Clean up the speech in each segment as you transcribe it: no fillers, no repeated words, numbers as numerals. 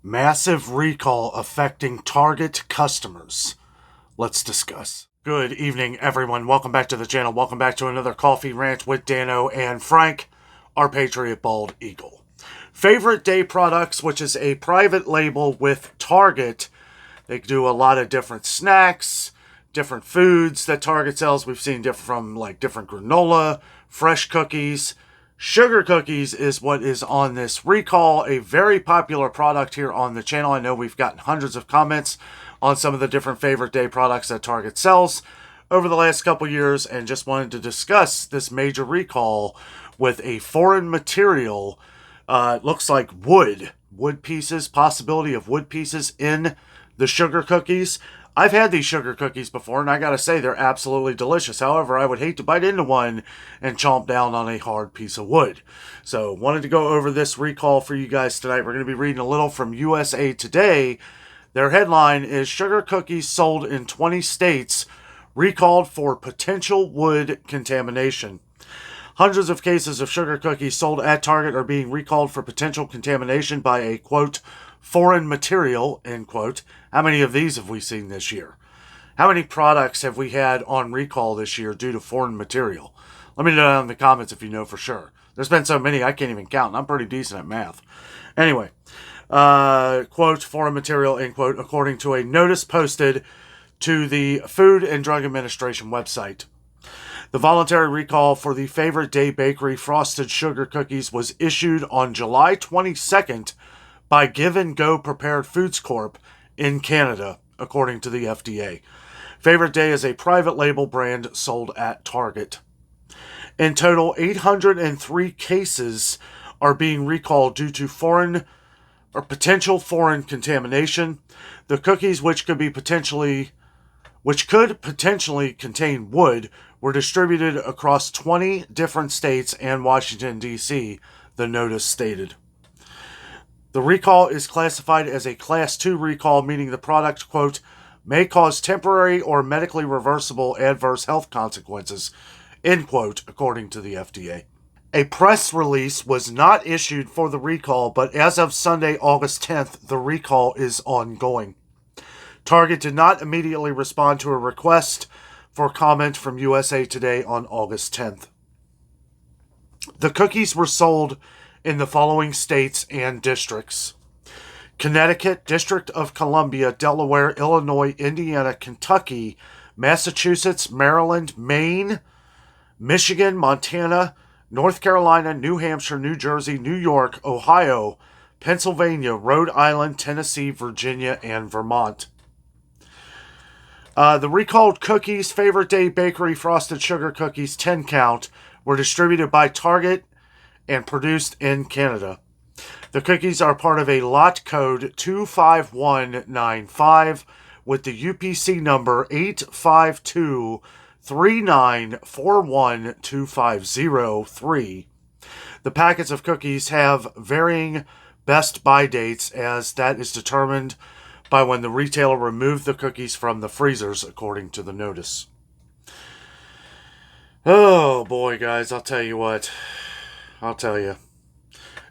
Massive recall affecting Target customers. Let's discuss. Good evening, everyone. Welcome back to the channel. Welcome back to another Coffee Rant with Dano and Frank, our Patriot Bald Eagle. Favorite Day Products, which is a private label with Target. They do a lot of different snacks, different foods that Target sells. We've seen different granola, fresh cookies. Sugar cookies is what is on this recall, a very popular product here on the channel. I know we've gotten hundreds of comments on some of the different favorite day products that Target sells over the last couple years, and just wanted to discuss this major recall with a foreign material. It looks like wood pieces, possibility of wood pieces in the sugar cookies. I've had these sugar cookies before, and I gotta say, they're absolutely delicious. However, I would hate to bite into one and chomp down on a hard piece of wood. So, wanted to go over this recall for you guys tonight. We're going to be reading a little from USA Today. Their headline is Sugar Cookies Sold in 20 States Recalled for Potential Wood Contamination. Hundreds of cases of sugar cookies sold at Target are being recalled for potential contamination by a, quote, foreign material, end quote. How many of these have we seen this year? How many products have we had on recall this year due to foreign material? Let me know down in the comments if you know for sure. There's been so many I can't even count, and I'm pretty decent at math. Anyway, quote, foreign material, end quote, according to a notice posted to the Food and Drug Administration website. The voluntary recall for the Favorite Day Bakery frosted sugar cookies was issued on July 22nd by Give and Go Prepared Foods Corp. In Canada, according to the FDA. Favorite Day is a private label brand sold at Target. In total, 803 cases are being recalled due to foreign or potential foreign contamination. The cookies, which could potentially contain wood, were distributed across 20 different states and Washington, D.C., the notice stated. The recall is classified as a Class 2 recall, meaning the product, quote, may cause temporary or medically reversible adverse health consequences, end quote, according to the FDA. A press release was not issued for the recall, but as of Sunday, August 10th, the recall is ongoing. Target did not immediately respond to a request for comment from USA Today on August 10th. The cookies were sold in the following states and districts: Connecticut, District of Columbia, Delaware, Illinois, Indiana, Kentucky, Massachusetts, Maryland, Maine, Michigan, Montana, North Carolina, New Hampshire, New Jersey, New York, Ohio, Pennsylvania, Rhode Island, Tennessee, Virginia, and Vermont. The recalled cookies, Favorite Day Bakery Frosted Sugar Cookies 10 count, were distributed by Target and produced in Canada. The cookies are part of a lot code 25195 with the UPC number 85239412503. The packets of cookies have varying best buy dates, as that is determined by when the retailer removed the cookies from the freezers, according to the notice. Oh boy, guys, I'll tell you what.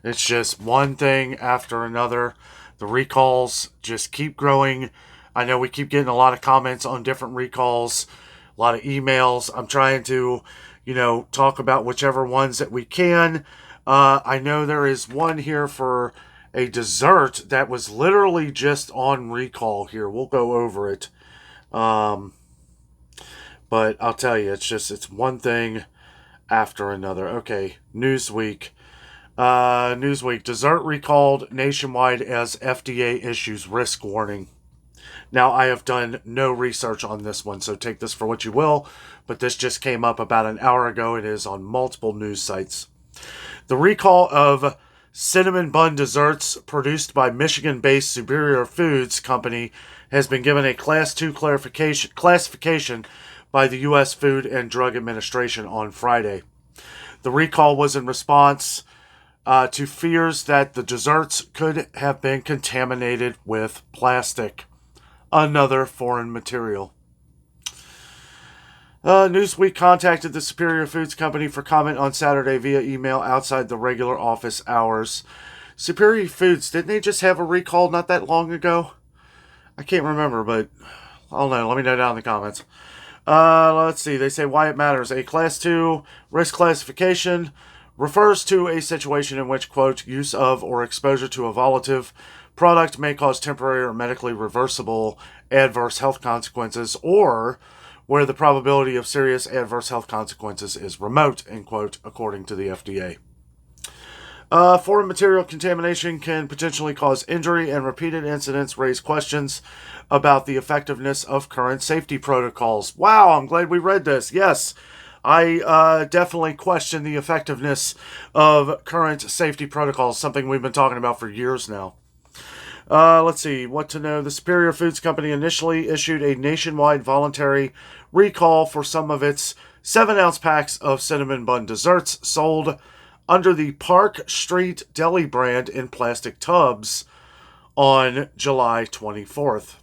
It's just one thing after another. The recalls just keep growing. I know we keep getting a lot of comments on different recalls, a lot of emails. I'm trying to, talk about whichever ones that we can. I know there is one here for a dessert that was literally just on recall here. We'll go over it. But I'll tell you, it's one thing after another. Okay, Newsweek. Dessert recalled nationwide as FDA issues risk warning. Now, I have done no research on this one, so take this for what you will, but this just came up about an hour ago. It is on multiple news sites. The recall of cinnamon bun desserts produced by Michigan-based Superior Foods Company has been given a Class 2 classification by the U.S. Food and Drug Administration on Friday. The recall was in response to fears that the desserts could have been contaminated with plastic, another foreign material. Newsweek contacted the Superior Foods Company for comment on Saturday via email outside the regular office hours. Superior Foods, didn't they just have a recall not that long ago? I can't remember, but I don't know. Let me know down in the comments. Let's see. They say why it matters. A Class 2 risk classification refers to a situation in which, quote, use of or exposure to a volatile product may cause temporary or medically reversible adverse health consequences, or where the probability of serious adverse health consequences is remote, end quote, according to the FDA. Foreign material contamination can potentially cause injury, and repeated incidents raise questions about the effectiveness of current safety protocols. Wow, I'm glad we read this. Yes, I definitely question the effectiveness of current safety protocols, something we've been talking about for years now. Let's see, what to know. The Superior Foods Company initially issued a nationwide voluntary recall for some of its 7-ounce packs of cinnamon bun desserts sold under the Park Street Deli brand in plastic tubs on July 24th.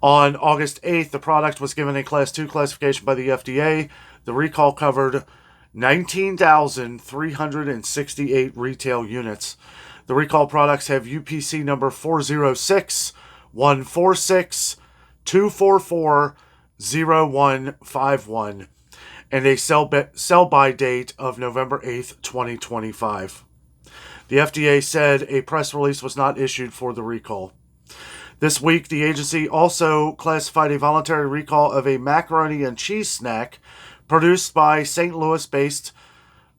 On August 8th, the product was given a Class 2 classification by the FDA. The recall covered 19,368 retail units. The recall products have UPC number 406 146 244 0151 and a sell-by date of November 8th, 2025. The FDA said a press release was not issued for the recall. This week, the agency also classified a voluntary recall of a macaroni and cheese snack produced by St. Louis-based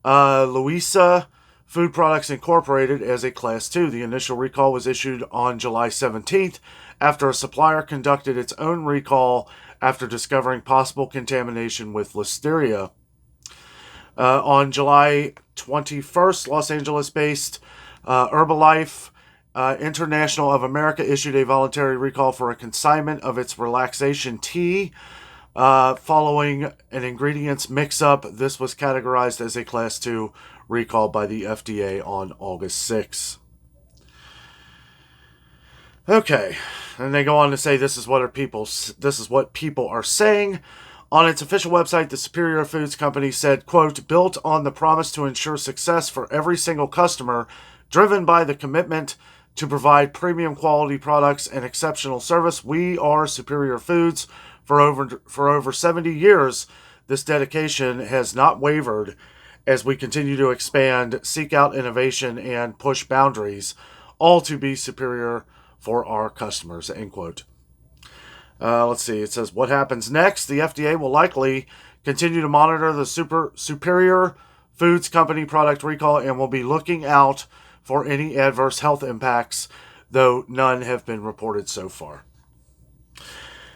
Louisa Food Products Incorporated as a Class 2. The initial recall was issued on July 17th after a supplier conducted its own recall after discovering possible contamination with Listeria. On July 21st, Los Angeles-based Herbalife International of America issued a voluntary recall for a consignment of its relaxation tea. Following an ingredients mix-up, this was categorized as a Class 2 recall by the FDA on August 6th. Okay, and they go on to say this is what people are saying. On its official website, the Superior Foods Company said, quote, built on the promise to ensure success for every single customer, driven by the commitment to provide premium quality products and exceptional service, we are Superior Foods. For over 70 years, this dedication has not wavered as we continue to expand, seek out innovation, and push boundaries, all to be superior for our customers, end quote. Let's see. It says, what happens next? The FDA will likely continue to monitor the Superior Foods Company product recall and will be looking out for any adverse health impacts, though none have been reported so far.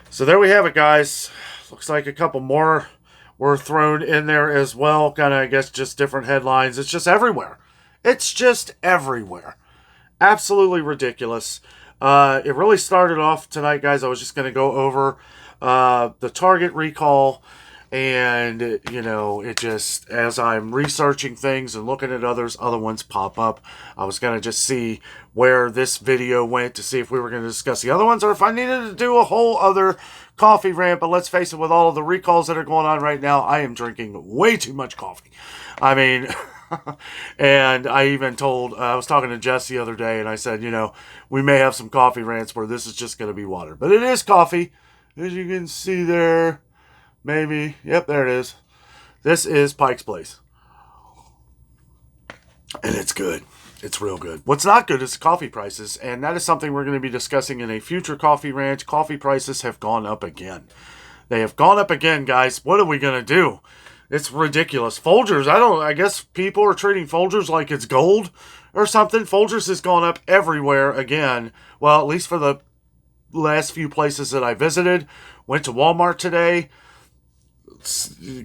So there we have it, guys. Looks like a couple more were thrown in there as well. Kind of, I guess, just different headlines. It's just everywhere. It's just everywhere. Absolutely ridiculous. It really started off tonight, guys. I was just going to go over the Target recall. And, you know, it just, as I'm researching things and looking at other ones pop up, I was going to just see where this video went to see if we were going to discuss the other ones or if I needed to do a whole other coffee rant. But let's face it, with all of the recalls that are going on right now, I am drinking way too much coffee. I mean, and I even told, I was talking to Jess the other day and I said, you know, we may have some coffee rants where this is just going to be water. But it is coffee, as you can see there. Maybe. Yep, there it is. This is Pike's Place. And it's good. It's real good. What's not good is coffee prices, and that is something we're going to be discussing in a future coffee rant. Coffee prices have gone up again. They have gone up again, guys. What are we going to do? It's ridiculous. Folgers, I guess people are treating Folgers like it's gold or something. Folgers has gone up everywhere again. Well, at least for the last few places that I visited. Went to Walmart today.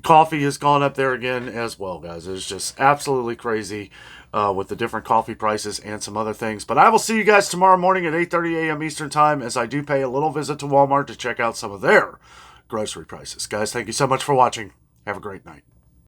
Coffee has gone up there again as well, guys. It's just absolutely crazy with the different coffee prices and some other things. But I will see you guys tomorrow morning at 8:30 a.m. Eastern Time as I do pay a little visit to Walmart to check out some of their grocery prices. Guys, thank you so much for watching. Have a great night.